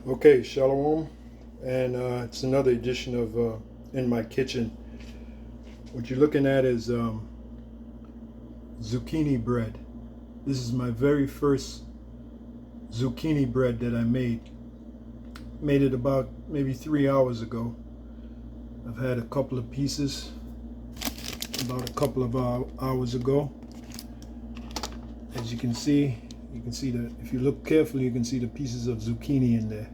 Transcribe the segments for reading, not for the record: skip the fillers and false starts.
Okay, Shalom, and it's another edition of In My Kitchen. What you're looking at is zucchini bread. This is my very first zucchini bread that I made. Made it about maybe 3 hours ago. I've had a couple of pieces about a couple of hours ago. As you can see that if you look carefully, you can see the pieces of zucchini in there.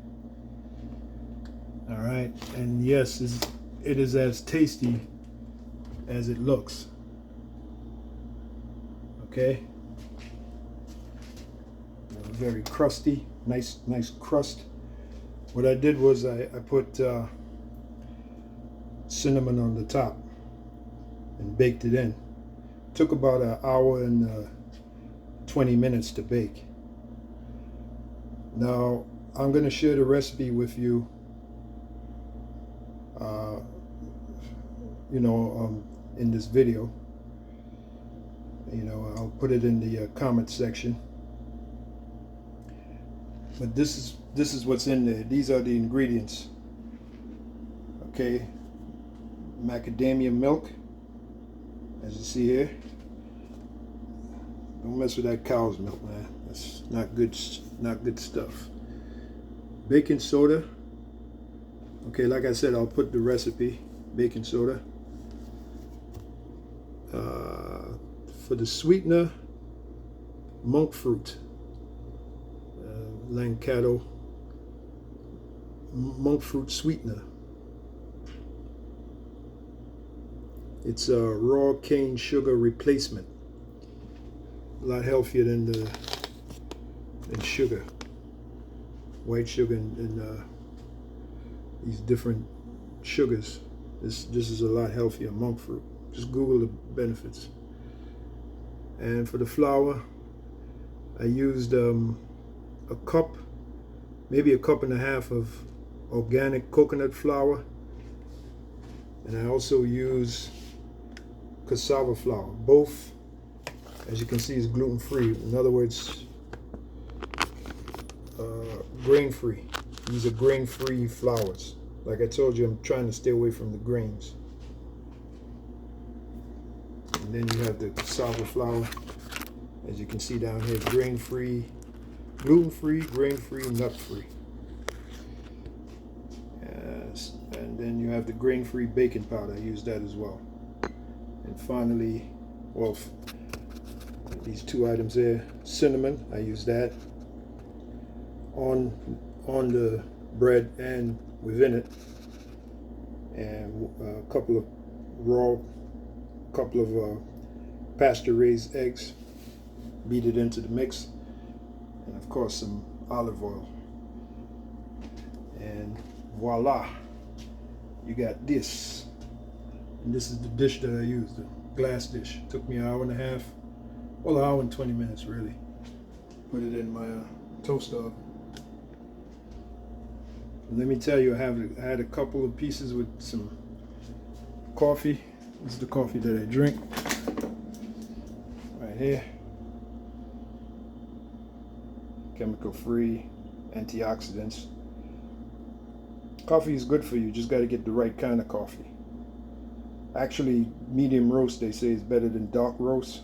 All right, and yes, it is as tasty as it looks. Okay, very crusty, nice crust. What I did was I put cinnamon on the top and baked it in. Took about an hour and 20 minutes to bake. Now I'm going to share the recipe with you. In this video, I'll put it in the comment section. But this is what's in there. These are the ingredients. Okay, macadamia milk, as you see here. Don't mess with that cow's milk, man. That's not good stuff. Baking soda. Okay, like I said, I'll put the recipe. Baking soda. For the sweetener, monk fruit, Lancato monk fruit sweetener. It's a raw cane sugar replacement. A lot healthier than sugar, white sugar, and these different sugars. This is a lot healthier. Monk fruit. Just Google the benefits. And for the flour, I used a cup, maybe a cup and a half of organic coconut flour, and I also use cassava flour. Both, as you can see, is gluten-free. In other words, grain-free. These are grain-free flours. Like I told you, I'm trying to stay away from the grains. And then you have the cassava flour, as you can see down here, grain-free, gluten-free, grain-free, nut-free. Yes. And then you have the grain-free baking powder. I use that as well. And finally, well, these two items there, cinnamon, I use that on the bread and within it, and a couple of pasture-raised eggs. Beat it into the mix, and of course some olive oil, and voila, you got this. And this is the dish that I used, the glass dish. It took me an hour and a half, well, an hour and 20 minutes really. Put it in my toaster oven. Let me tell you, I had a couple of pieces with some coffee. This is the coffee that I drink right here. Chemical free, antioxidants. Coffee is good for you, just got to get the right kind of coffee. Actually, medium roast, they say, is better than dark roast.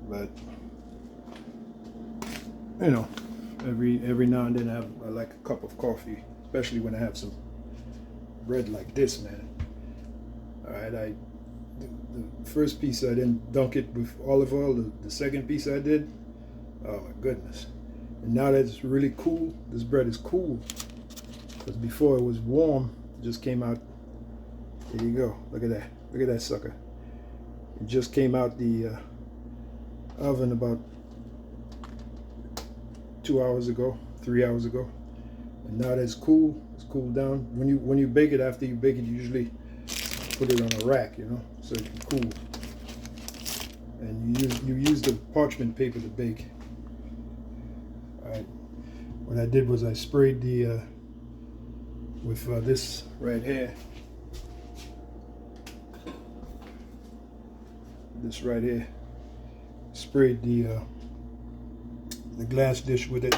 But every now and then I like a cup of coffee, especially when I have some bread like this, man. All right, the first piece I didn't dunk it with olive oil. The second piece I did. Oh my goodness! And now that it's really cool, this bread is cool. Because before it was warm, it just came out. There you go. Look at that. Look at that sucker. It just came out the oven about 2 hours ago, 3 hours ago, and now that it's cooled down. When you bake it, after you bake it, you usually put it on a rack, so it can cool. And you use the parchment paper to bake. All right. What I did was I sprayed the with this right here. This right here. Sprayed the glass dish with it,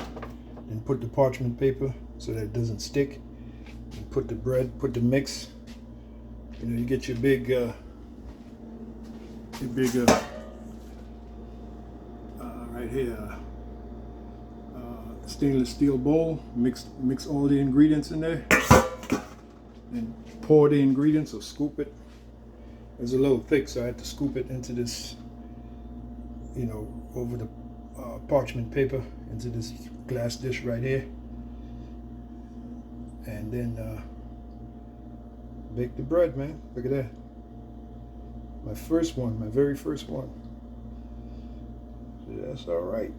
Then put the parchment paper so that it doesn't stick. And put the bread, put the mix. You know, you get your big right here, stainless steel bowl. Mix all the ingredients in there, and pour the ingredients or scoop it. It's a little thick, so I had to scoop it into this, you know, over the parchment paper into this glass dish right here, and then bake the bread, man. Look at that. My first one, my very first one. So that's all right.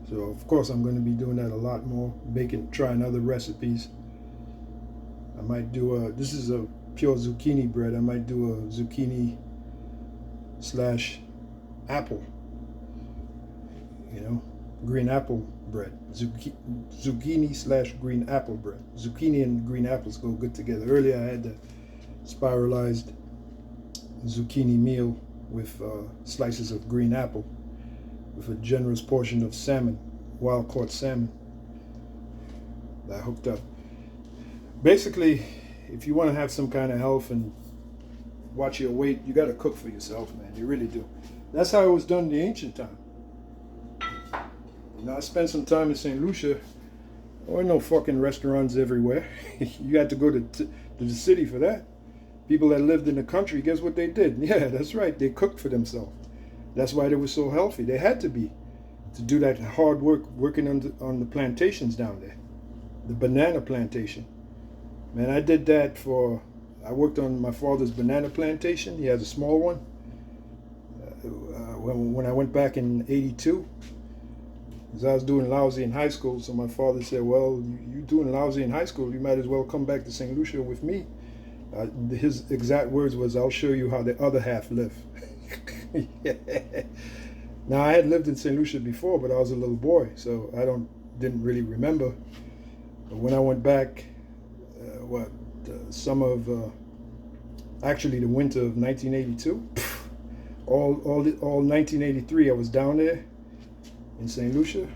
So of course I'm going to be doing that a lot more, baking, trying other recipes. I might do this is a pure zucchini bread. I might do a zucchini / apple, you know, green apple bread. Zucchini / green apple bread. Zucchini and green apples go good together. Earlier I had the spiralized zucchini meal with slices of green apple with a generous portion of salmon, wild caught salmon that I hooked up. Basically, if you want to have some kind of health and watch your weight, you got to cook for yourself, man. You really do. That's how it was done in the ancient time. You know, I spent some time in St. Lucia. There were no fucking restaurants everywhere. You had to go to the city for that. People that lived in the country, guess what they did? Yeah, that's right. They cooked for themselves. That's why they were so healthy. They had to be, to do that hard work, working on the plantations down there, the banana plantation. Man, I did that I worked on my father's banana plantation. He has a small one. When I went back in '82, because I was doing lousy in high school, so my father said, well, you doing lousy in high school, you might as well come back to St. Lucia with me. His exact words was, I'll show you how the other half live. Yeah. Now, I had lived in St. Lucia before, but I was a little boy, so I didn't really remember. But when I went back, actually the winter of 1982, all 1983, I was down there in St. Lucia.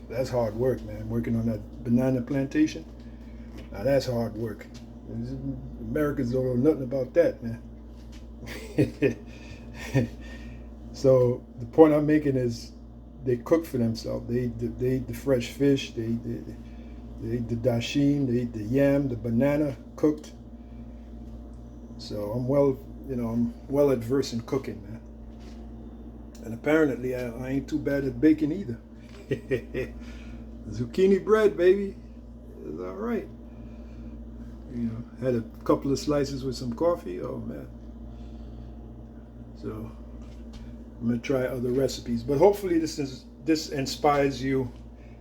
That's hard work, man, working on that banana plantation. Now that's hard work. Americans don't know nothing about that, man. So the point I'm making is they cook for themselves. They eat the fresh fish, they eat the dasheen, they eat the yam, the banana cooked. So I'm well adverse in cooking, man. And apparently I ain't too bad at baking either. Zucchini bread, baby. It's all right. You know, had a couple of slices with some coffee. Oh man. So I'm gonna try other recipes, but hopefully this inspires you.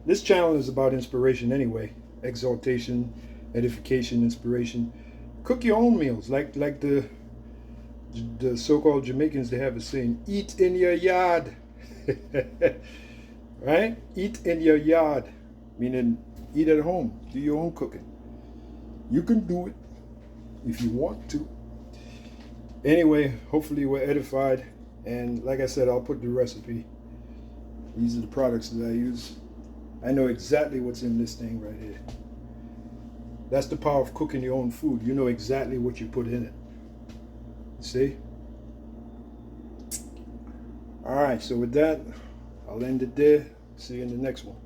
This channel is about inspiration anyway, exaltation, edification, inspiration. Cook your own meals, like the so-called Jamaicans. They have a saying: "Eat in your yard," right? Eat in your yard, meaning eat at home. Do your own cooking. You can do it if you want to. Anyway, hopefully we're edified. And like I said, I'll put the recipe. These are the products that I use. I know exactly what's in this thing right here. That's the power of cooking your own food. You know exactly what you put in it. See? All right, so with that, I'll end it there. See you in the next one.